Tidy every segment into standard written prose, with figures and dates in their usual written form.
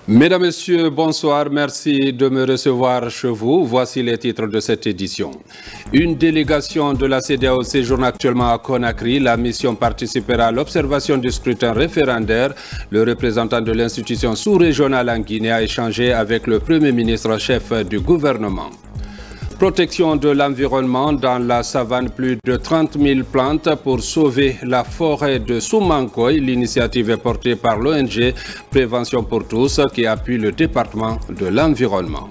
Mesdames, Messieurs, bonsoir. Merci de me recevoir chez vous. Voici les titres de cette édition. Une délégation de la CEDEAO séjourne actuellement à Conakry. La mission participera à l'observation du scrutin référendaire. Le représentant de l'institution sous-régionale en Guinée a échangé avec le Premier ministre chef du gouvernement. Protection de l'environnement dans la savane, plus de 30 000 plantes pour sauver la forêt de Soumankoy. L'initiative est portée par l'ONG Prévention pour tous qui appuie le département de l'environnement.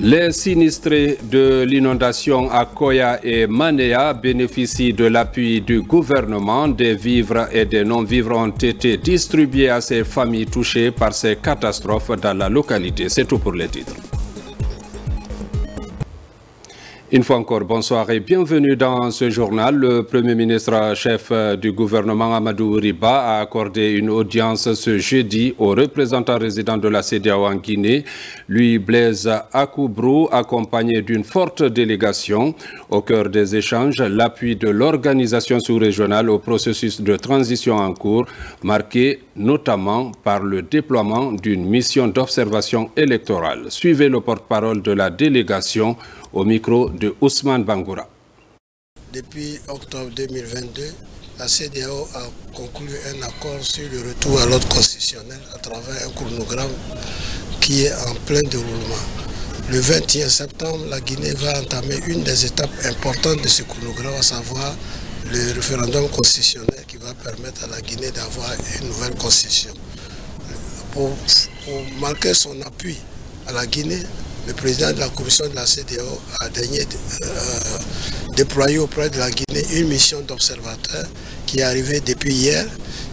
Les sinistrés de l'inondation à Koya et Manéa bénéficient de l'appui du gouvernement. Des vivres et des non-vivres ont été distribués à ces familles touchées par ces catastrophes dans la localité. C'est tout pour les titres. Une fois encore, bonsoir et bienvenue dans ce journal. Le Premier ministre chef du gouvernement Amadou Riba a accordé une audience ce jeudi au représentant résident de la CEDEAO en Guinée, Louis Blaise Akoubrou, accompagné d'une forte délégation. Au cœur des échanges, l'appui de l'organisation sous-régionale au processus de transition en cours, marqué notamment par le déploiement d'une mission d'observation électorale. Suivez le porte-parole de la délégation au micro de Ousmane Bangoura. Depuis octobre 2022, la CEDEAO a conclu un accord sur le retour à l'ordre constitutionnel à travers un chronogramme qui est en plein déroulement. Le 21 septembre, la Guinée va entamer une des étapes importantes de ce chronogramme, à savoir le référendum constitutionnel qui va permettre à la Guinée d'avoir une nouvelle constitution. Pour marquer son appui à la Guinée, le président de la commission de la CEDEAO a daigné déployer auprès de la Guinée une mission d'observateurs qui est arrivée depuis hier.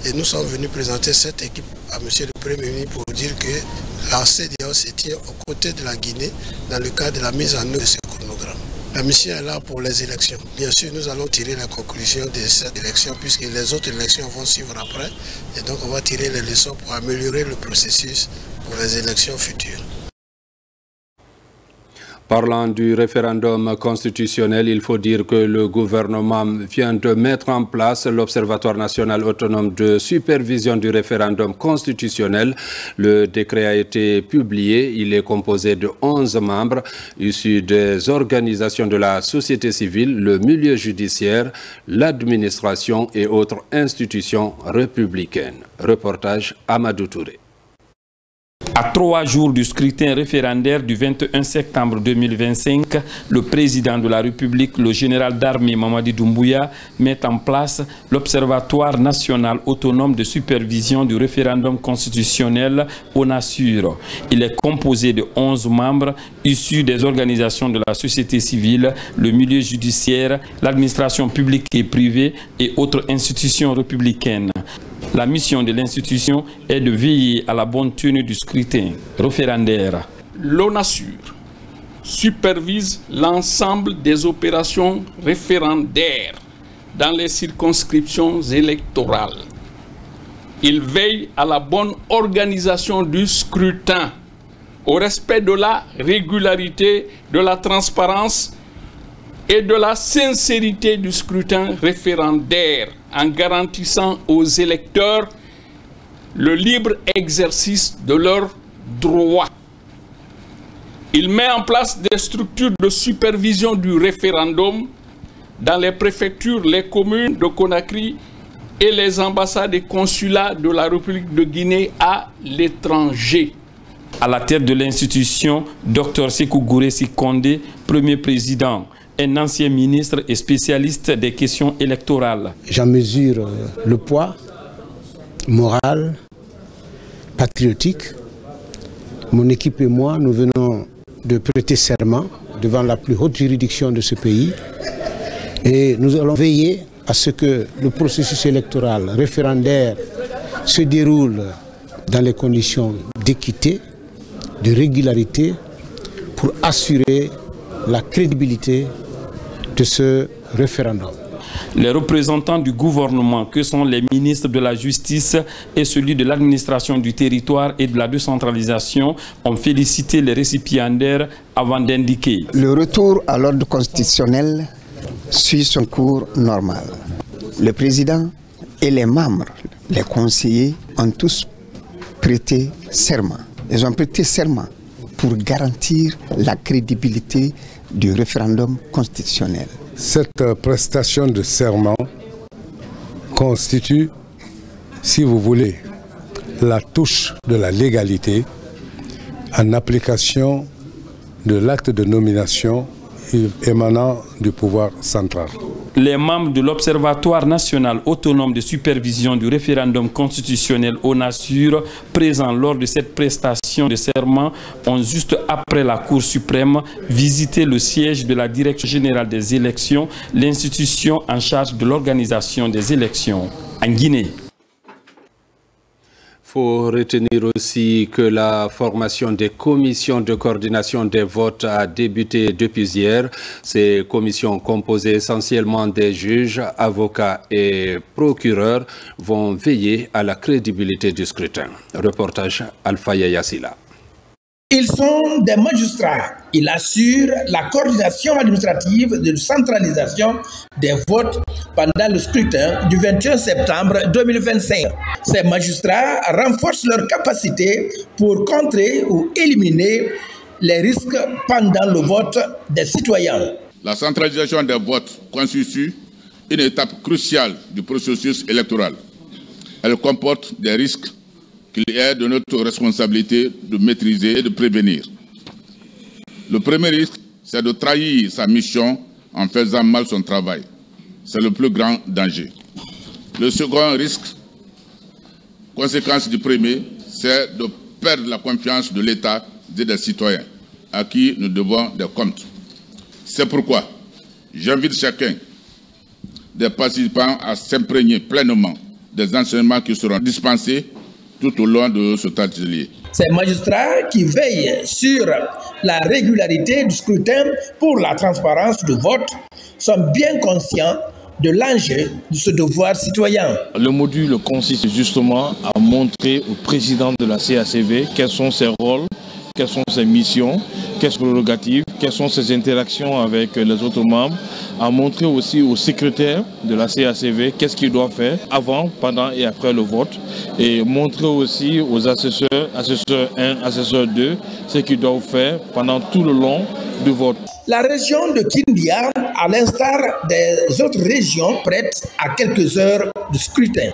Et nous sommes venus présenter cette équipe à M. le Premier ministre pour dire que la CEDEAO se tient aux côtés de la Guinée dans le cadre de la mise en œuvre de ce chronogramme. La mission est là pour les élections. Bien sûr, nous allons tirer la conclusion de cette élection puisque les autres élections vont suivre après. Et donc, on va tirer les leçons pour améliorer le processus pour les élections futures. Parlant du référendum constitutionnel, il faut dire que le gouvernement vient de mettre en place l'Observatoire national autonome de supervision du référendum constitutionnel. Le décret a été publié. Il est composé de 11 membres issus des organisations de la société civile, le milieu judiciaire, l'administration et autres institutions républicaines. Reportage Amadou Touré. À 3 jours du scrutin référendaire du 21 septembre 2025, le président de la République, le général d'armée Mamadi Doumbouya, met en place l'Observatoire national autonome de supervision du référendum constitutionnel ONASUR. Il est composé de 11 membres issus des organisations de la société civile, le milieu judiciaire, l'administration publique et privée et autres institutions républicaines. La mission de l'institution est de veiller à la bonne tenue du scrutin référendaire. L'ONASUR supervise l'ensemble des opérations référendaires dans les circonscriptions électorales. Il veille à la bonne organisation du scrutin, au respect de la régularité, de la transparence et de la sincérité du scrutin référendaire, en garantissant aux électeurs le libre exercice de leurs droits. Il met en place des structures de supervision du référendum dans les préfectures, les communes de Conakry et les ambassades et consulats de la République de Guinée à l'étranger. À la tête de l'institution, Dr Sékou Gouressi Kondé, premier président, un ancien ministre et spécialiste des questions électorales. J'en mesure le poids moral, patriotique. Mon équipe et moi, nous venons de prêter serment devant la plus haute juridiction de ce pays et nous allons veiller à ce que le processus électoral référendaire se déroule dans les conditions d'équité, de régularité pour assurer la crédibilité de ce référendum. Les représentants du gouvernement, que sont les ministres de la Justice et celui de l'administration du territoire et de la décentralisation, ont félicité les récipiendaires avant d'indiquer. Le retour à l'ordre constitutionnel suit son cours normal. Le président et les membres, les conseillers, ont tous prêté serment. Ils ont prêté serment pour garantir la crédibilité du référendum constitutionnel. Cette prestation de serment constitue, si vous voulez, la touche de la légalité en application de l'acte de nomination émanant du pouvoir central. Les membres de l'Observatoire national autonome de supervision du référendum constitutionnel ONASUR, présents lors de cette prestation de serment, ont juste après la Cour suprême visité le siège de la Direction générale des élections, l'institution en charge de l'organisation des élections en Guinée. Il faut retenir aussi que la formation des commissions de coordination des votes a débuté depuis hier. Ces commissions composées essentiellement des juges, avocats et procureurs vont veiller à la crédibilité du scrutin. Reportage Alpha Yassila. Ils sont des magistrats. Ils assurent la coordination administrative de centralisation des votes pendant le scrutin du 21 septembre 2025. Ces magistrats renforcent leur capacité pour contrer ou éliminer les risques pendant le vote des citoyens. La centralisation des votes constitue une étape cruciale du processus électoral. Elle comporte des risques qu'il est de notre responsabilité de maîtriser et de prévenir. Le premier risque, c'est de trahir sa mission en faisant mal son travail. C'est le plus grand danger. Le second risque, conséquence du premier, c'est de perdre la confiance de l'État et des citoyens, à qui nous devons des comptes. C'est pourquoi j'invite chacun des participants à s'imprégner pleinement des enseignements qui seront dispensés tout au long de cet atelier. Ces magistrats qui veillent sur la régularité du scrutin pour la transparence du vote sont bien conscients de l'enjeu de ce devoir citoyen. Le module consiste justement à montrer au président de la CACV quels sont ses rôles, quelles sont ses missions, quelles sont ses prérogatives, quelles sont ses interactions avec les autres membres, à montrer aussi au secrétaire de la CACV qu'est-ce qu'il doit faire avant, pendant et après le vote, et montrer aussi aux assesseurs, assesseur 1, assesseur 2, ce qu'ils doivent faire pendant tout le long du vote. La région de Kindia, à l'instar des autres régions, prête à quelques heures de scrutin.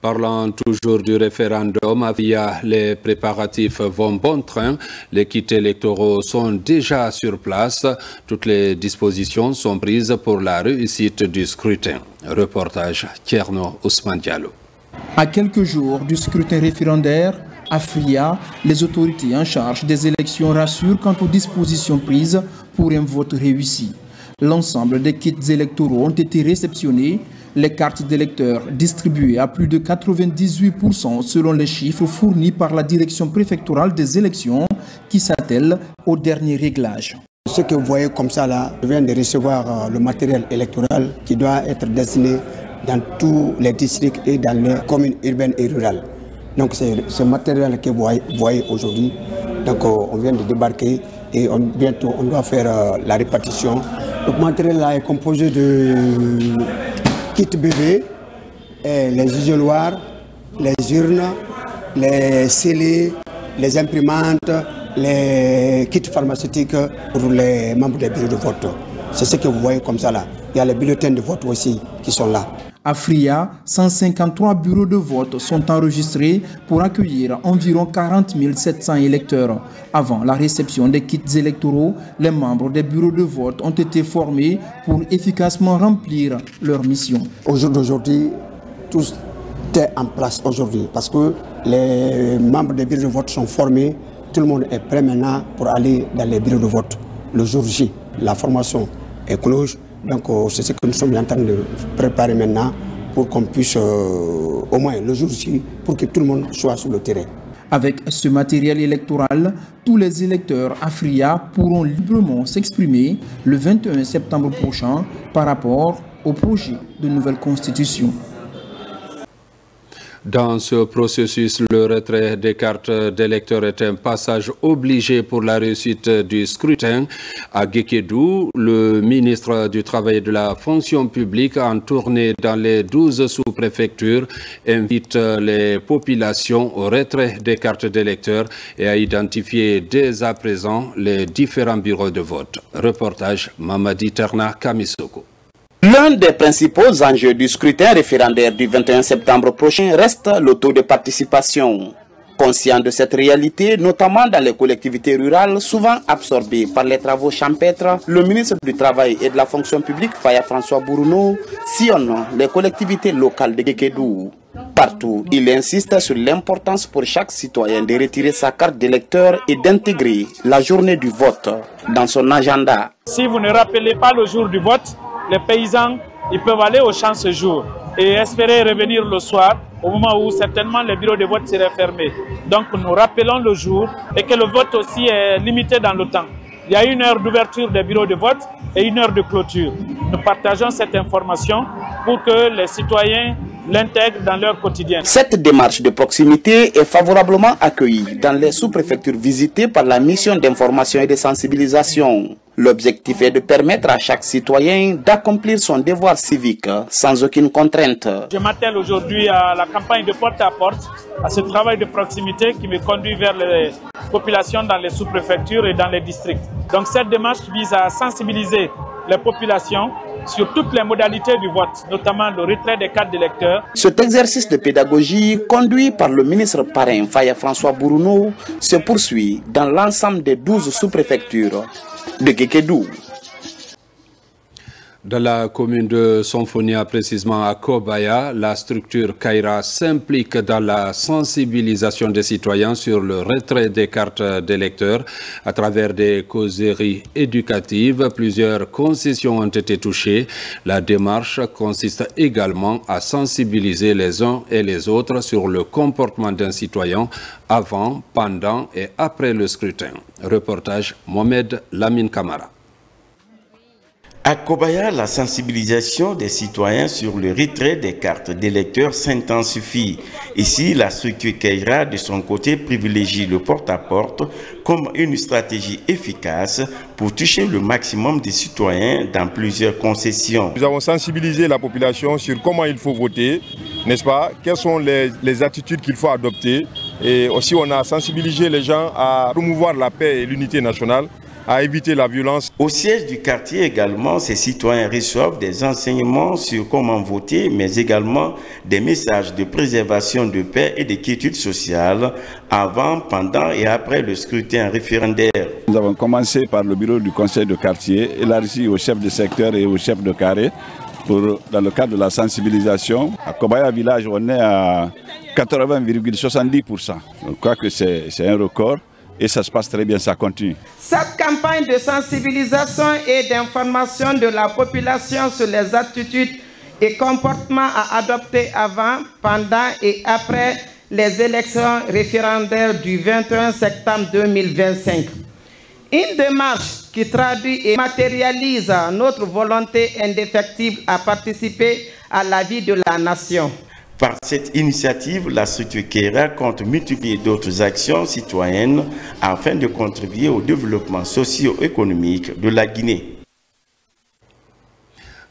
Parlant toujours du référendum, via les préparatifs vont bon train. Les kits électoraux sont déjà sur place. Toutes les dispositions sont prises pour la réussite du scrutin. Reportage Tierno Ousmane Diallo. À quelques jours du scrutin référendaire, à Fria, les autorités en charge des élections rassurent quant aux dispositions prises pour un vote réussi. L'ensemble des kits électoraux ont été réceptionnés. Les cartes d'électeurs distribuées à plus de 98% selon les chiffres fournis par la direction préfectorale des élections qui s'attelle au dernier réglage. Ce que vous voyez comme ça là, je viens de recevoir le matériel électoral qui doit être destiné dans tous les districts et dans les communes urbaines et rurales. Donc c'est ce matériel que vous voyez aujourd'hui. Donc on vient de débarquer et bientôt on doit faire la répartition. Le matériel là est composé de kits bébés, les isoloirs, les urnes, les scellés, les imprimantes, les kits pharmaceutiques pour les membres des bureaux de vote. C'est ce que vous voyez comme ça là. Il y a les bulletins de vote aussi qui sont là. À Fria, 153 bureaux de vote sont enregistrés pour accueillir environ 40 700 électeurs. Avant la réception des kits électoraux, les membres des bureaux de vote ont été formés pour efficacement remplir leur mission. Au jour d'aujourd'hui, tout est en place aujourd'hui parce que les membres des bureaux de vote sont formés. Tout le monde est prêt maintenant pour aller dans les bureaux de vote. Le jour J, la formation est close. Donc c'est ce que nous sommes en train de préparer maintenant pour qu'on puisse, au moins le jour J, pour que tout le monde soit sur le terrain. Avec ce matériel électoral, tous les électeurs à Fria pourront librement s'exprimer le 21 septembre prochain par rapport au projet de nouvelle constitution. Dans ce processus, le retrait des cartes d'électeurs est un passage obligé pour la réussite du scrutin. À Guékédou, le ministre du Travail et de la Fonction publique, en tournée dans les 12 sous-préfectures, invite les populations au retrait des cartes d'électeurs et à identifier dès à présent les différents bureaux de vote. Reportage Mamadi Terna Kamisoko. L'un des principaux enjeux du scrutin référendaire du 21 septembre prochain reste le taux de participation. Conscient de cette réalité, notamment dans les collectivités rurales souvent absorbées par les travaux champêtres, le ministre du Travail et de la Fonction publique, Faya François Bourounou, sillonne les collectivités locales de Guékédou. Partout, il insiste sur l'importance pour chaque citoyen de retirer sa carte d'électeur et d'intégrer la journée du vote dans son agenda. Si vous ne rappelez pas le jour du vote, les paysans ils peuvent aller au champ ce jour et espérer revenir le soir au moment où certainement les bureaux de vote seraient fermés. Donc nous rappelons le jour et que le vote aussi est limité dans le temps. Il y a 1 heure d'ouverture des bureaux de vote et 1 heure de clôture. Nous partageons cette information pour que les citoyens l'intègrent dans leur quotidien. Cette démarche de proximité est favorablement accueillie dans les sous-préfectures visitées par la mission d'information et de sensibilisation. L'objectif est de permettre à chaque citoyen d'accomplir son devoir civique sans aucune contrainte. Je m'attelle aujourd'hui à la campagne de porte-à-porte, à ce travail de proximité qui me conduit vers les populations dans les sous-préfectures et dans les districts. Donc cette démarche vise à sensibiliser les populations sur toutes les modalités du vote, notamment le retrait des cartes d'électeurs. Cet exercice de pédagogie, conduit par le ministre parrain Faya François Bourounou, se poursuit dans l'ensemble des 12 sous-préfectures de Guékédou. Dans la commune de Sonfonia, précisément à Kobaya, la structure Kaira s'implique dans la sensibilisation des citoyens sur le retrait des cartes d'électeurs à travers des causeries éducatives. Plusieurs concessions ont été touchées. La démarche consiste également à sensibiliser les uns et les autres sur le comportement d'un citoyen avant, pendant et après le scrutin. Reportage Mohamed Lamine Kamara. À Kobaya, la sensibilisation des citoyens sur le retrait des cartes d'électeurs s'intensifie. Ici, la structure Kaira, de son côté, privilégie le porte-à-porte comme une stratégie efficace pour toucher le maximum des citoyens dans plusieurs concessions. Nous avons sensibilisé la population sur comment il faut voter, n'est-ce pas? Quelles sont les attitudes qu'il faut adopter. Et aussi, on a sensibilisé les gens à promouvoir la paix et l'unité nationale, à éviter la violence. Au siège du quartier également, ces citoyens reçoivent des enseignements sur comment voter, mais également des messages de préservation de paix et de quiétude sociale avant, pendant et après le scrutin référendaire. Nous avons commencé par le bureau du conseil de quartier, élargi aux chefs de secteur et aux chefs de carré, dans le cadre de la sensibilisation. À Kobaya Village, on est à 80,70%. Je crois que c'est un record. Et ça se passe très bien, ça continue. Cette campagne de sensibilisation et d'information de la population sur les attitudes et comportements à adopter avant, pendant et après les élections référendaires du 21 septembre 2025. Une démarche qui traduit et matérialise notre volonté indéfectible à participer à la vie de la nation. Par cette initiative, la structure Kaira compte multiplier d'autres actions citoyennes afin de contribuer au développement socio-économique de la Guinée.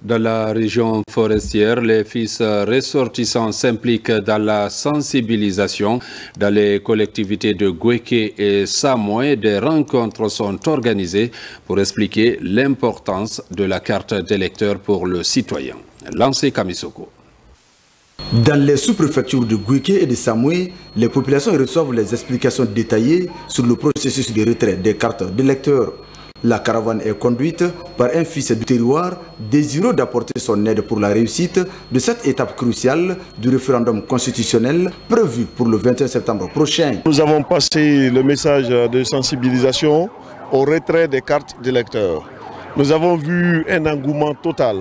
Dans la région forestière, les fils ressortissants s'impliquent dans la sensibilisation. Dans les collectivités de Gouéké et Samoé, des rencontres sont organisées pour expliquer l'importance de la carte d'électeur pour le citoyen. Lancé Kamisoko. Dans les sous-préfectures de Gouéké et de Samoé, les populations reçoivent les explications détaillées sur le processus de retrait des cartes d'électeurs. La caravane est conduite par un fils du terroir désireux d'apporter son aide pour la réussite de cette étape cruciale du référendum constitutionnel prévu pour le 21 septembre prochain. Nous avons passé le message de sensibilisation au retrait des cartes d'électeurs. Nous avons vu un engouement total,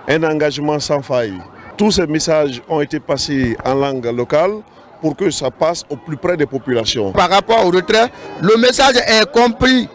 un engagement sans faille. Tous ces messages ont été passés en langue locale pour que ça passe au plus près des populations. Par rapport au retrait, le message est compris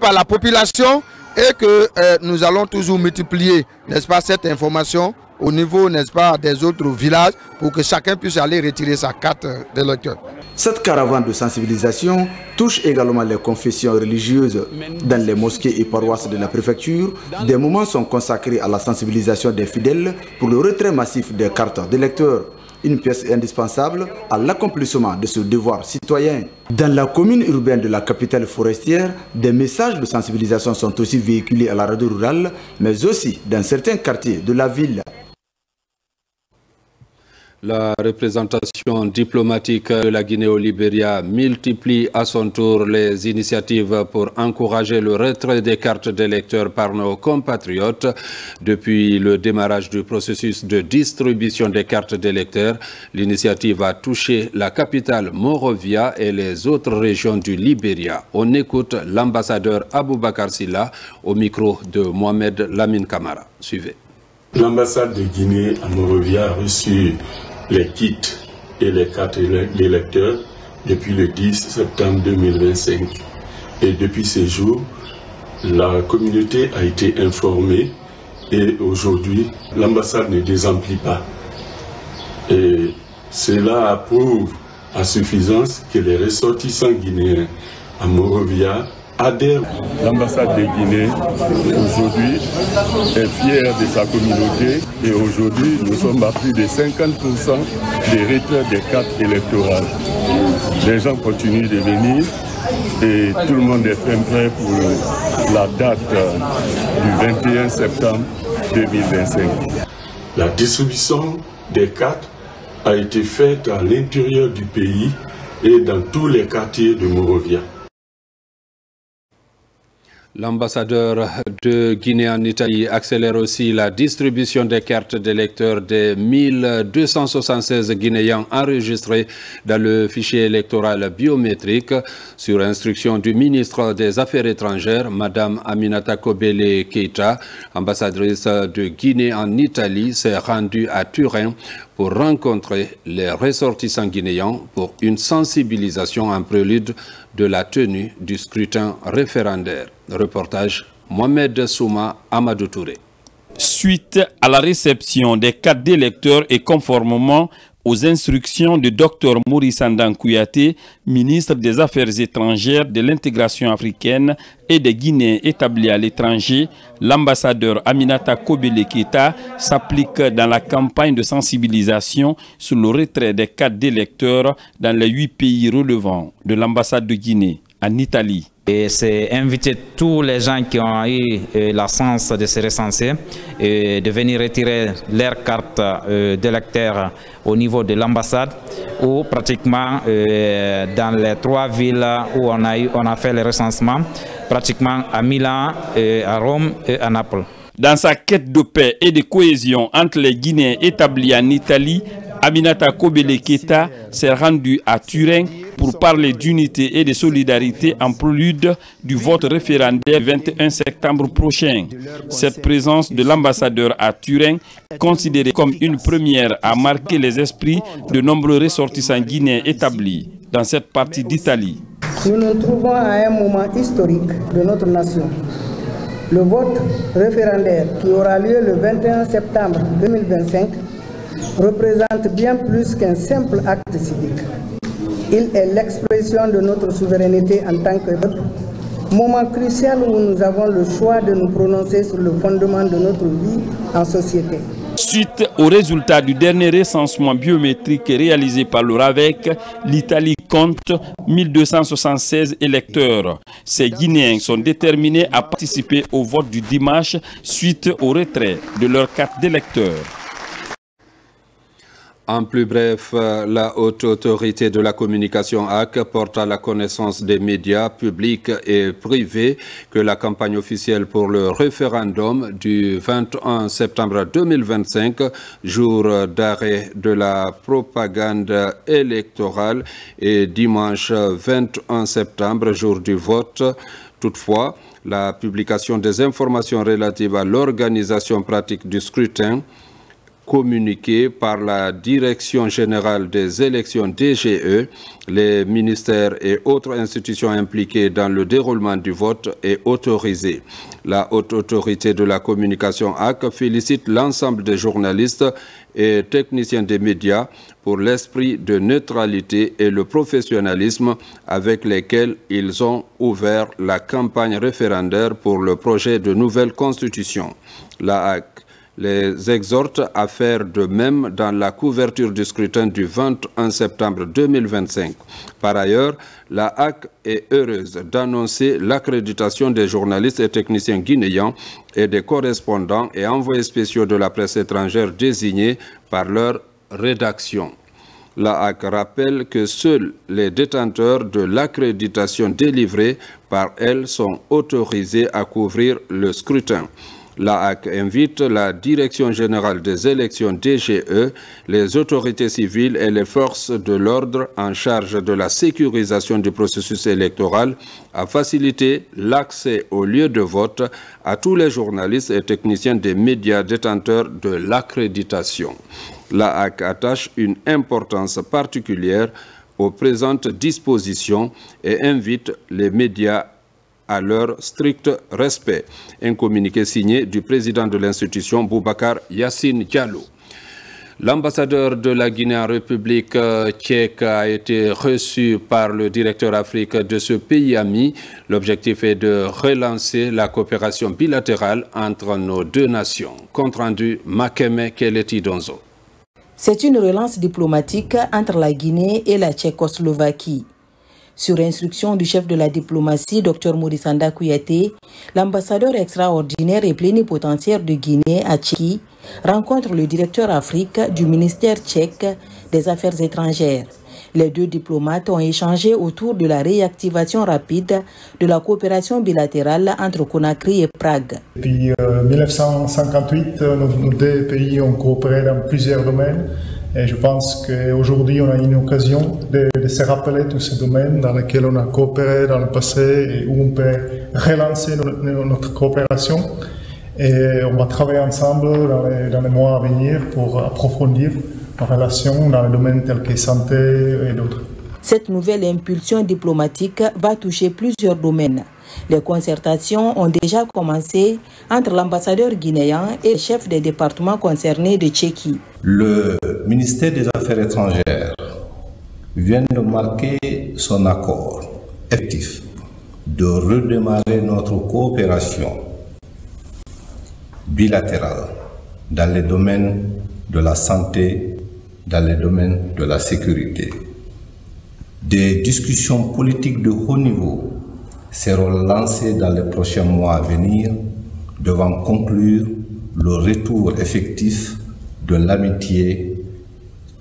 par la population et que nous allons toujours multiplier, n'est-ce pas, cette information au niveau, n'est-ce pas, des autres villages pour que chacun puisse aller retirer sa carte d'électeur. Cette caravane de sensibilisation touche également les confessions religieuses. Dans les mosquées et paroisses de la préfecture, des moments sont consacrés à la sensibilisation des fidèles pour le retrait massif des cartes d'électeurs. Une pièce indispensable à l'accomplissement de ce devoir citoyen. Dans la commune urbaine de la capitale forestière, des messages de sensibilisation sont aussi véhiculés à la radio rurale, mais aussi dans certains quartiers de la ville. La représentation diplomatique de la Guinée au Libéria multiplie à son tour les initiatives pour encourager le retrait des cartes d'électeurs par nos compatriotes. Depuis le démarrage du processus de distribution des cartes d'électeurs, l'initiative a touché la capitale Monrovia et les autres régions du Libéria. On écoute l'ambassadeur Aboubakar Silla au micro de Mohamed Lamine Camara. Suivez. L'ambassade de Guinée à Monrovia a reçu les kits et les cartes d'électeurs depuis le 10 septembre 2025. Et depuis ces jours, la communauté a été informée et aujourd'hui, l'ambassade ne désemplit pas. Et cela approuve à suffisance que les ressortissants guinéens à Monrovia adhèrent. L'ambassade de Guinée aujourd'hui est fière de sa communauté et aujourd'hui nous sommes à plus de 50% des retraits des cartes électorales. Les gens continuent de venir et tout le monde est prêt pour la date du 21 septembre 2025. La distribution des cartes a été faite à l'intérieur du pays et dans tous les quartiers de Monrovia. L'ambassadeur de Guinée en Italie accélère aussi la distribution des cartes d'électeurs des 1276 Guinéens enregistrés dans le fichier électoral biométrique. Sur instruction du ministre des Affaires étrangères, Mme Aminata Kobele Keita, ambassadrice de Guinée en Italie, s'est rendue à Turin pour rencontrer les ressortissants guinéens pour une sensibilisation en prélude de la tenue du scrutin référendaire. Reportage Mohamed Souma Amadou Touré. Suite à la réception des cartes d'électeurs et conformément aux instructions du Dr Maurice Andan Kouyaté, ministre des Affaires étrangères, de l'intégration africaine et des Guinéens établis à l'étranger, l'ambassadeur Aminata Kobele Keita s'applique dans la campagne de sensibilisation sur le retrait des cartes d'électeurs dans les 8 pays relevant de l'ambassade de Guinée en Italie. Et c'est inviter tous les gens qui ont eu la chance de se recenser et de venir retirer leur carte d'électeur au niveau de l'ambassade ou pratiquement dans les 3 villes où on a fait le recensement, pratiquement à Milan, à Rome et à Naples. Dans sa quête de paix et de cohésion entre les Guinéens établis en Italie, Aminata Kobele Keita s'est rendue à Turin pour parler d'unité et de solidarité en prélude du vote référendaire du 21 septembre prochain. Cette présence de l'ambassadeur à Turin, considérée comme une première, a marqué les esprits de nombreux ressortissants guinéens établis dans cette partie d'Italie. Nous nous trouvons à un moment historique de notre nation. Le vote référendaire qui aura lieu le 21 septembre 2025 représente bien plus qu'un simple acte civique. Il est l'expression de notre souveraineté en tant que peuple, moment crucial où nous avons le choix de nous prononcer sur le fondement de notre vie en société. Suite aux résultats du dernier recensement biométrique réalisé par le RAVEC, l'Italie compte 1276 électeurs. Ces Guinéens sont déterminés à participer au vote du dimanche suite au retrait de leur carte d'électeur. En plus bref, la haute autorité de la communication AC porte à la connaissance des médias publics et privés que la campagne officielle pour le référendum du 21 septembre 2025, jour d'arrêt de la propagande électorale, et dimanche 21 septembre, jour du vote. Toutefois, la publication des informations relatives à l'organisation pratique du scrutin communiqué par la Direction générale des élections DGE, les ministères et autres institutions impliquées dans le déroulement du vote est autorisé. La Haute Autorité de la Communication HAC félicite l'ensemble des journalistes et techniciens des médias pour l'esprit de neutralité et le professionnalisme avec lesquels ils ont ouvert la campagne référendaire pour le projet de nouvelle constitution. La HAC les exhorte à faire de même dans la couverture du scrutin du 21 septembre 2025. Par ailleurs, la HAC est heureuse d'annoncer l'accréditation des journalistes et techniciens guinéens et des correspondants et envoyés spéciaux de la presse étrangère désignés par leur rédaction. La HAC rappelle que seuls les détenteurs de l'accréditation délivrée par elle sont autorisés à couvrir le scrutin. La HAC invite la Direction générale des élections DGE, les autorités civiles et les forces de l'ordre en charge de la sécurisation du processus électoral à faciliter l'accès aux lieux de vote à tous les journalistes et techniciens des médias détenteurs de l'accréditation. La HAC attache une importance particulière aux présentes dispositions et invite les médias à leur strict respect. Un communiqué signé du président de l'institution, Boubacar Yassine Diallo. L'ambassadeur de la Guinée en République tchèque a été reçu par le directeur Afrique de ce pays ami. L'objectif est de relancer la coopération bilatérale entre nos deux nations. Compte rendu Makeme Keleti Donzo. C'est une relance diplomatique entre la Guinée et la Tchécoslovaquie. Sur instruction du chef de la diplomatie, Dr Morisanda Kouyaté, l'ambassadeur extraordinaire et plénipotentiaire de Guinée à Tchéquie rencontre le directeur Afrique du ministère tchèque des Affaires étrangères. Les deux diplomates ont échangé autour de la réactivation rapide de la coopération bilatérale entre Conakry et Prague. Depuis 1958, nos deux pays ont coopéré dans plusieurs domaines. Et je pense qu'aujourd'hui, on a une occasion de se rappeler tous ces domaines dans lesquels on a coopéré dans le passé et où on peut relancer notre coopération. Et on va travailler ensemble dans les mois à venir pour approfondir nos relations dans les domaines tels que santé et d'autres. Cette nouvelle impulsion diplomatique va toucher plusieurs domaines. Les concertations ont déjà commencé entre l'ambassadeur guinéen et le chef des départements concernés de Tchéquie. Le ministère des Affaires étrangères vient de marquer son accord effectif de redémarrer notre coopération bilatérale dans les domaines de la santé, dans les domaines de la sécurité. Des discussions politiques de haut niveau seront lancées dans les prochains mois à venir devant conclure le retour effectif de l'amitié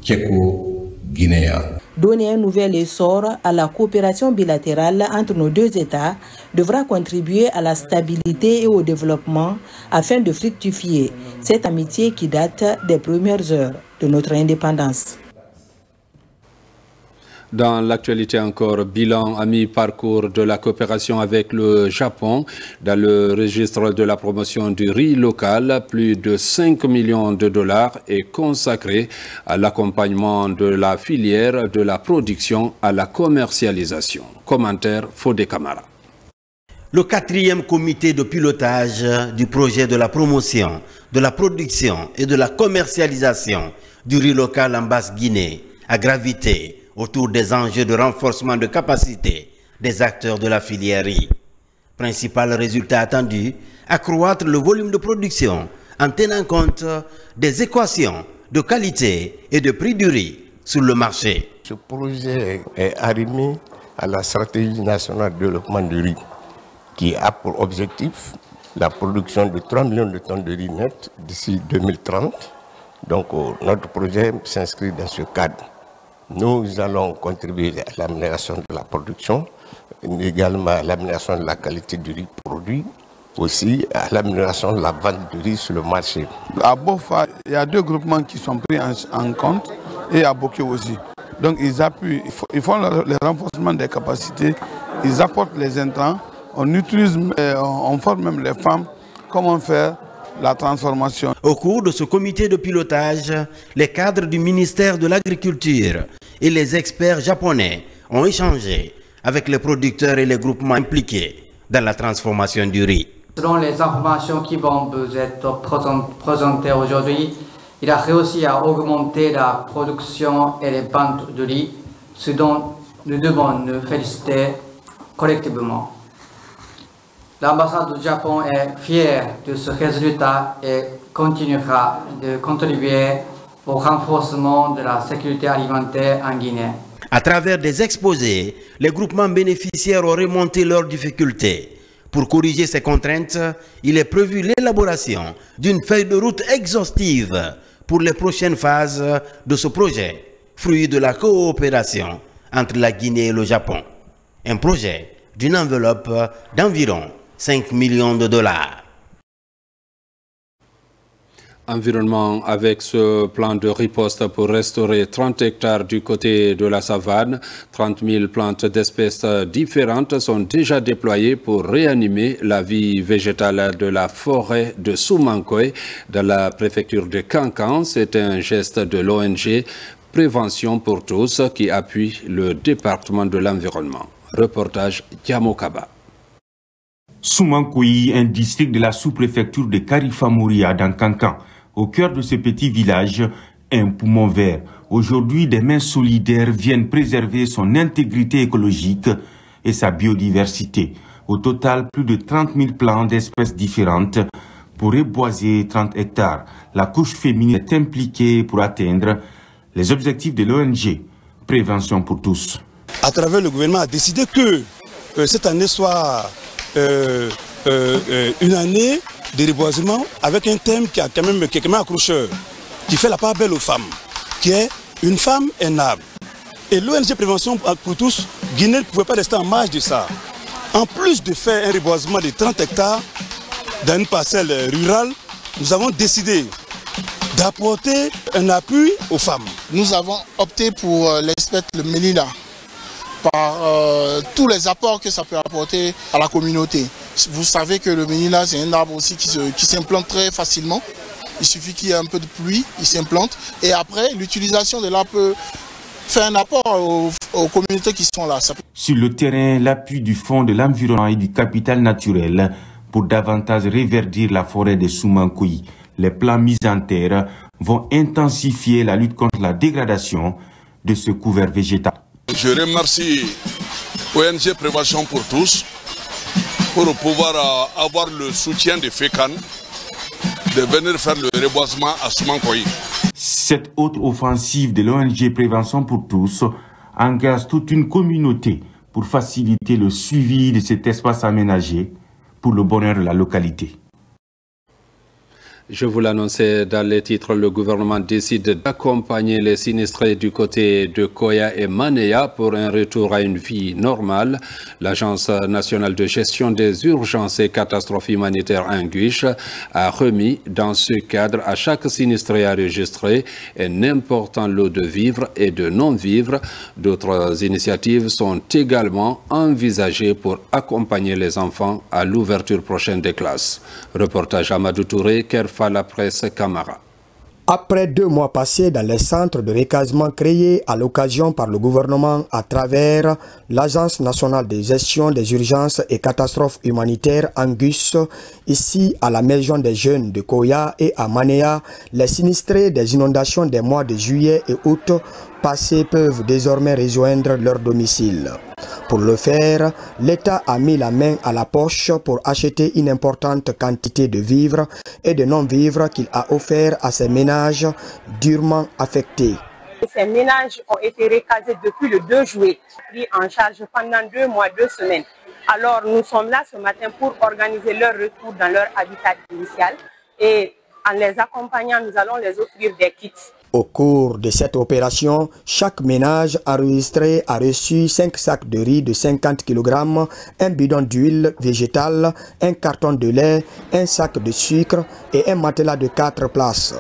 tchéco-guinéenne. Donner un nouvel essor à la coopération bilatérale entre nos deux États devra contribuer à la stabilité et au développement afin de fructifier cette amitié qui date des premières heures de notre indépendance. Dans l'actualité encore, bilan à mi-parcours de la coopération avec le Japon. Dans le registre de la promotion du riz local, plus de 5 millions de dollars est consacré à l'accompagnement de la filière de la production à la commercialisation. Commentaire Fodé Camara. Le 4e comité de pilotage du projet de la promotion, de la production et de la commercialisation du riz local en Basse-Guinée a gravité autour des enjeux de renforcement de capacité des acteurs de la filière riz. Principal résultat attendu, accroître le volume de production en tenant compte des équations de qualité et de prix du riz sur le marché. Ce projet est arrimé à la stratégie nationale de développement du riz qui a pour objectif la production de 3 millions de tonnes de riz net d'ici 2030. Donc notre projet s'inscrit dans ce cadre. Nous allons contribuer à l'amélioration de la production, également à l'amélioration de la qualité du riz produit, aussi à l'amélioration de la vente du riz sur le marché. À Bofa, il y a 2 groupements qui sont pris en compte et à Boké aussi. Donc ils appuient, ils font le renforcement des capacités, ils apportent les intrants, on utilise, on forme même les femmes, comment faire la transformation. Au cours de ce comité de pilotage, les cadres du ministère de l'Agriculture et les experts japonais ont échangé avec les producteurs et les groupements impliqués dans la transformation du riz. Selon les informations qui vont vous être présentées aujourd'hui, il a réussi à augmenter la production et les ventes de riz, ce dont nous devons nous féliciter collectivement. L'ambassade du Japon est fière de ce résultat et continuera de contribuer au renforcement de la sécurité alimentaire en Guinée. À travers des exposés, les groupements bénéficiaires ont remonté leurs difficultés. Pour corriger ces contraintes, il est prévu l'élaboration d'une feuille de route exhaustive pour les prochaines phases de ce projet, fruit de la coopération entre la Guinée et le Japon. Un projet d'une enveloppe d'environ 5 millions de dollars. Environnement avec ce plan de riposte pour restaurer 30 hectares du côté de la savane. 30 000 plantes d'espèces différentes sont déjà déployées pour réanimer la vie végétale de la forêt de Soumankoy dans la préfecture de Kankan. C'est un geste de l'ONG Prévention pour tous qui appuie le département de l'environnement. Reportage Diamokaba. Soumankoy, un district de la sous-préfecture de Karifamouria dans Kankan. Au cœur de ce petit village, un poumon vert. Aujourd'hui, des mains solidaires viennent préserver son intégrité écologique et sa biodiversité. Au total, plus de 30 000 plants d'espèces différentes pour reboiser 30 hectares. La couche féminine est impliquée pour atteindre les objectifs de l'ONG Prévention pour tous. À travers le gouvernement a décidé que cette année soit une année de reboisement avec un thème qui est quand même accrocheur, qui fait la part belle aux femmes, qui est une femme, un arbre. Et l'ONG Prévention pour tous, Guinée ne pouvait pas rester en marge de ça. En plus de faire un reboisement de 30 hectares dans une parcelle rurale, nous avons décidé d'apporter un appui aux femmes. Nous avons opté pour l'espèce le Melilla, par tous les apports que ça peut apporter à la communauté. Vous savez que le Melilla, c'est un arbre aussi qui s'implante très facilement. Il suffit qu'il y ait un peu de pluie, il s'implante. Et après, l'utilisation de l'arbre peut faire un apport aux communautés qui sont là. Sur le terrain, l'appui du Fonds de l'environnement et du capital naturel pour davantage reverdir la forêt de Soumankoy. Les plans mis en terre vont intensifier la lutte contre la dégradation de ce couvert végétal. Je remercie ONG Prévention pour tous pour pouvoir avoir le soutien de FECAN de venir faire le reboisement à Soumankoy. Cette autre offensive de l'ONG Prévention pour tous engage toute une communauté pour faciliter le suivi de cet espace aménagé pour le bonheur de la localité. Je vous l'annonçais dans les titres, le gouvernement décide d'accompagner les sinistrés du côté de Koya et Manéa pour un retour à une vie normale. L'Agence nationale de gestion des urgences et catastrophes humanitaires Anguish a remis dans ce cadre à chaque sinistré enregistré un important lot de vivres et de non-vivres. D'autres initiatives sont également envisagées pour accompagner les enfants à l'ouverture prochaine des classes. Reportage Amadou Touré, à la presse Camara. Après 2 mois passés dans les centres de recasement créés à l'occasion par le gouvernement à travers l'Agence nationale de gestion des urgences et catastrophes humanitaires Angus, ici à la maison des jeunes de Koya et à Manéa, les sinistrés des inondations des mois de juillet et août passés peuvent désormais rejoindre leur domicile. Pour le faire, l'État a mis la main à la poche pour acheter une importante quantité de vivres et de non-vivres qu'il a offert à ces ménages durement affectés. Ces ménages ont été recasés depuis le 2 juillet, pris en charge pendant 2 mois, 2 semaines. Alors nous sommes là ce matin pour organiser leur retour dans leur habitat initial et en les accompagnant, nous allons les offrir des kits. Au cours de cette opération, chaque ménage enregistré a reçu 5 sacs de riz de 50 kg, un bidon d'huile végétale, un carton de lait, un sac de sucre et un matelas de 4 places.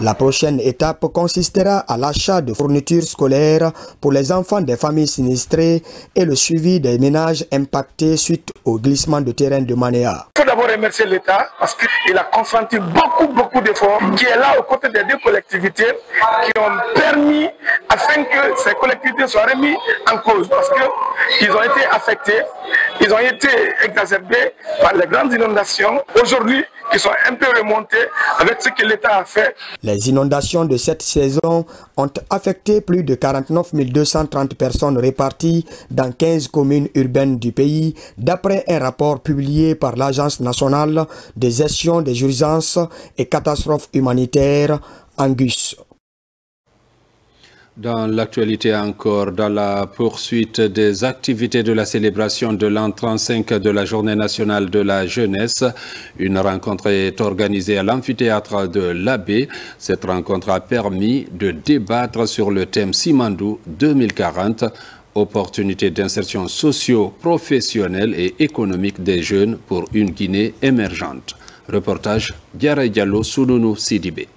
La prochaine étape consistera à l'achat de fournitures scolaires pour les enfants des familles sinistrées et le suivi des ménages impactés suite au glissement de terrain de Manéa. Il faut d'abord remercier l'État parce qu'il a consenti beaucoup d'efforts, qui est là aux côtés des deux collectivités qui ont permis afin que ces collectivités soient remises en cause parce qu'ils ont été affectés, ils ont été exacerbés par les grandes inondations. Aujourd'hui, ils sont un peu remontés avec ce que l'État a fait. Les inondations de cette saison ont affecté plus de 49 230 personnes réparties dans 15 communes urbaines du pays, d'après un rapport publié par l'Agence nationale de gestion des urgences et catastrophes humanitaires, Angus. Dans l'actualité encore, dans la poursuite des activités de la célébration de l'an 35 de la Journée nationale de la jeunesse, une rencontre est organisée à l'amphithéâtre de l'Abbé. Cette rencontre a permis de débattre sur le thème Simandou 2040, opportunités d'insertion socio-professionnelle et économique des jeunes pour une Guinée émergente. Reportage Diara Diallo, Sununu Sidibé.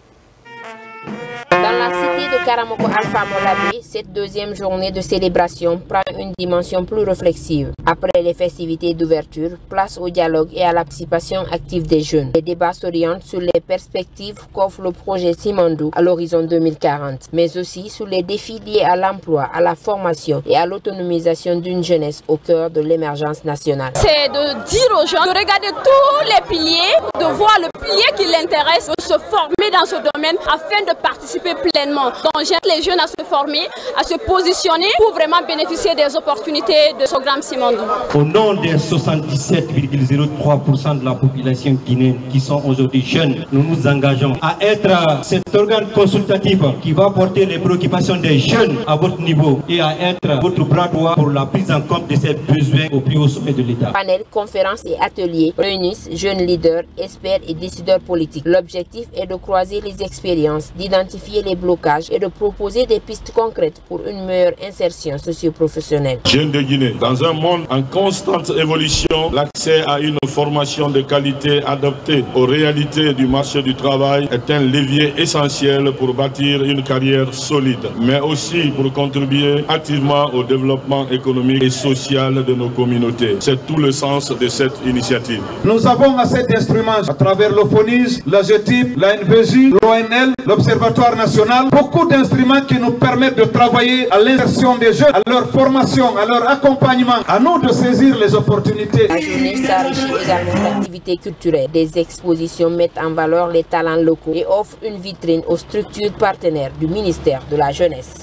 Dans la cité de Karamoko Alpha Molabé, cette deuxième journée de célébration prend une dimension plus réflexive. Après les festivités d'ouverture, place au dialogue et à la participation active des jeunes. Les débats s'orientent sur les perspectives qu'offre le projet Simandou à l'horizon 2040, mais aussi sur les défis liés à l'emploi, à la formation et à l'autonomisation d'une jeunesse au cœur de l'émergence nationale. C'est de dire aux gens de regarder tous les piliers, de voir le pilier qui l'intéresse, de se former dans ce domaine afin de participer pleinement. Donc j'aide les jeunes à se former, à se positionner pour vraiment bénéficier des opportunités de ce programme Simandou. Au nom des 77,03% de la population guinéenne qui sont aujourd'hui jeunes, nous nous engageons à être cet organe consultatif qui va porter les préoccupations des jeunes à votre niveau et à être votre bras droit pour la prise en compte de ces besoins au plus haut sommet de l'État. Panels, conférences et ateliers réunissent jeunes leaders, experts et décideurs politiques. L'objectif est de croiser les expériences, d'identifier les blocages et de proposer des pistes concrètes pour une meilleure insertion socio-professionnelle. Jeunes de Guinée, dans un monde en constante évolution, l'accès à une formation de qualité adaptée aux réalités du marché du travail est un levier essentiel pour bâtir une carrière solide, mais aussi pour contribuer activement au développement économique et social de nos communautés. C'est tout le sens de cette initiative. Nous avons assez d'instruments à travers l'OFONIS, la GETIP, la NVJ, l'ONL, l'Observatoire national, beaucoup d'instruments qui nous permettent de travailler à l'insertion des jeunes, à leur formation, à leur accompagnement. À nous de saisir les opportunités. La journée s'enrichit également d'activités culturelles. Des expositions mettent en valeur les talents locaux et offrent une vitrine aux structures partenaires du ministère de la Jeunesse.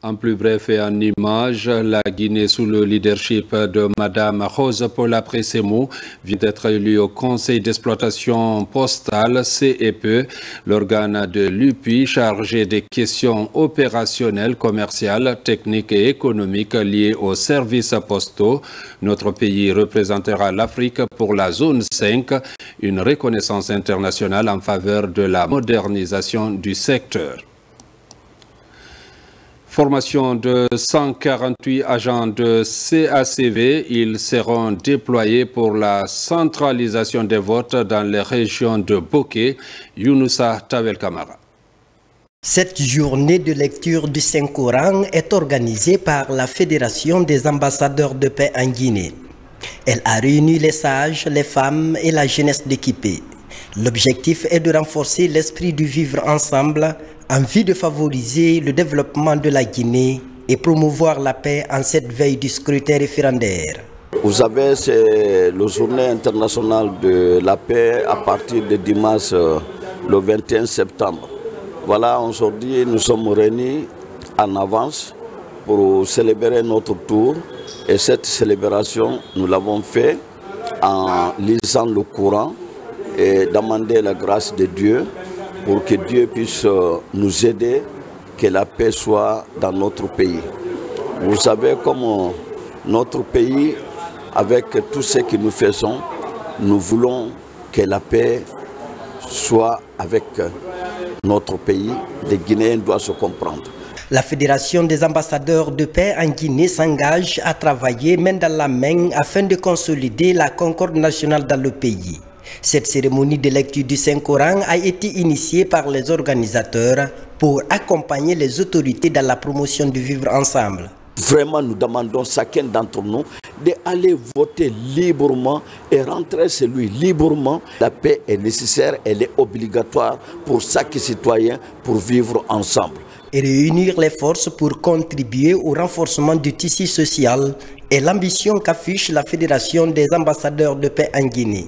En plus bref et en images, la Guinée sous le leadership de Mme Rose Paula Presemo vient d'être élue au Conseil d'exploitation postale CEPE, l'organe de l'UPI chargé des questions opérationnelles, commerciales, techniques et économiques liées aux services postaux. Notre pays représentera l'Afrique pour la zone 5, une reconnaissance internationale en faveur de la modernisation du secteur. Formation de 148 agents de CACV, ils seront déployés pour la centralisation des votes dans les régions de Boké, Younoussa Tawel Kamara. Cette journée de lecture du Saint-Coran est organisée par la Fédération des ambassadeurs de paix en Guinée. Elle a réuni les sages, les femmes et la jeunesse d'équipée. L'objectif est de renforcer l'esprit du vivre ensemble en vue de favoriser le développement de la Guinée et promouvoir la paix en cette veille du scrutin référendaire. Vous savez, c'est la journée internationale de la paix à partir de dimanche le 21 septembre. Voilà, aujourd'hui nous sommes réunis en avance pour célébrer notre tour et cette célébration nous l'avons fait en lisant le Coran et demander la grâce de Dieu pour que Dieu puisse nous aider, que la paix soit dans notre pays. Vous savez, comme notre pays, avec tout ce que nous faisons, nous voulons que la paix soit avec notre pays. Les Guinéens doivent se comprendre. La Fédération des ambassadeurs de paix en Guinée s'engage à travailler main dans la main afin de consolider la concorde nationale dans le pays. Cette cérémonie de lecture du Saint-Coran a été initiée par les organisateurs pour accompagner les autorités dans la promotion du vivre ensemble. Vraiment, nous demandons chacun d'entre nous d'aller voter librement et rentrer chez lui librement. La paix est nécessaire, elle est obligatoire pour chaque citoyen pour vivre ensemble. Et réunir les forces pour contribuer au renforcement du tissu social est l'ambition qu'affiche la Fédération des ambassadeurs de paix en Guinée.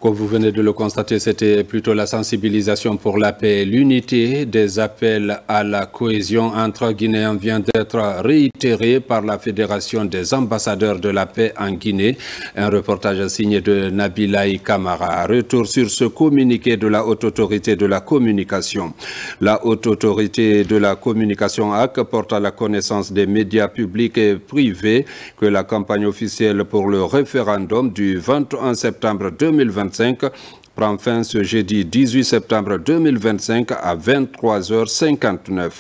Comme vous venez de le constater, c'était plutôt la sensibilisation pour la paix et l'unité. Des appels à la cohésion entre Guinéens vient d'être réitéré par la Fédération des ambassadeurs de la paix en Guinée. Un reportage signé de Nabilaï Kamara. Retour sur ce communiqué de la Haute Autorité de la Communication. La Haute Autorité de la Communication HAC porte à la connaissance des médias publics et privés que la campagne officielle pour le référendum du 21 septembre 2025 prend fin ce jeudi 18 septembre 2025 à 23h59.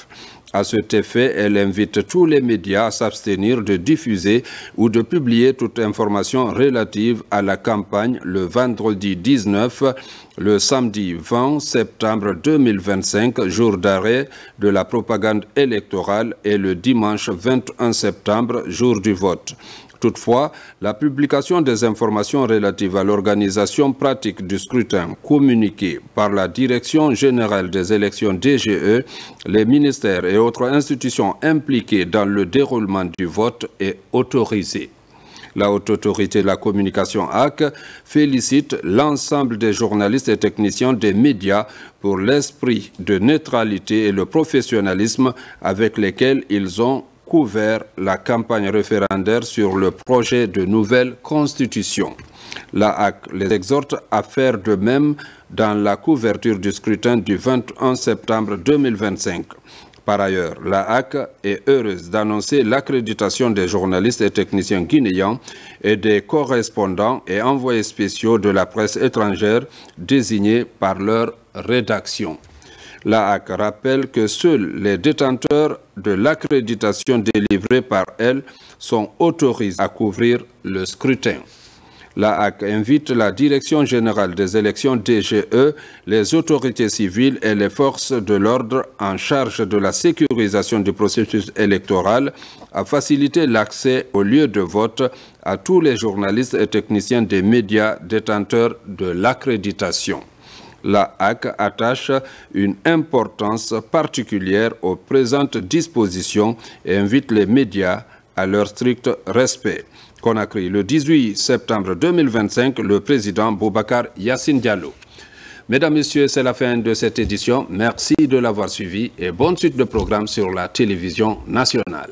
À cet effet, elle invite tous les médias à s'abstenir de diffuser ou de publier toute information relative à la campagne le vendredi 19, le samedi 20 septembre 2025, jour d'arrêt de la propagande électorale, et le dimanche 21 septembre, jour du vote. Toutefois, la publication des informations relatives à l'organisation pratique du scrutin communiquée par la Direction générale des élections DGE, les ministères et autres institutions impliquées dans le déroulement du vote est autorisée. La Haute Autorité de la Communication HAC félicite l'ensemble des journalistes et techniciens des médias pour l'esprit de neutralité et le professionnalisme avec lesquels ils ont couvert la campagne référendaire sur le projet de nouvelle constitution. La HAC les exhorte à faire de même dans la couverture du scrutin du 21 septembre 2025. Par ailleurs, la HAC est heureuse d'annoncer l'accréditation des journalistes et techniciens guinéens et des correspondants et envoyés spéciaux de la presse étrangère désignés par leur rédaction. La HAC rappelle que seuls les détenteurs de l'accréditation délivrée par elle sont autorisés à couvrir le scrutin. La HAC invite la Direction générale des élections DGE, les autorités civiles et les forces de l'ordre en charge de la sécurisation du processus électoral à faciliter l'accès aux lieux de vote à tous les journalistes et techniciens des médias détenteurs de l'accréditation. La HAC attache une importance particulière aux présentes dispositions et invite les médias à leur strict respect. Conakry, le 18 septembre 2025, le président Boubacar Yassine Diallo. Mesdames, Messieurs, c'est la fin de cette édition. Merci de l'avoir suivi et bonne suite de programme sur la télévision nationale.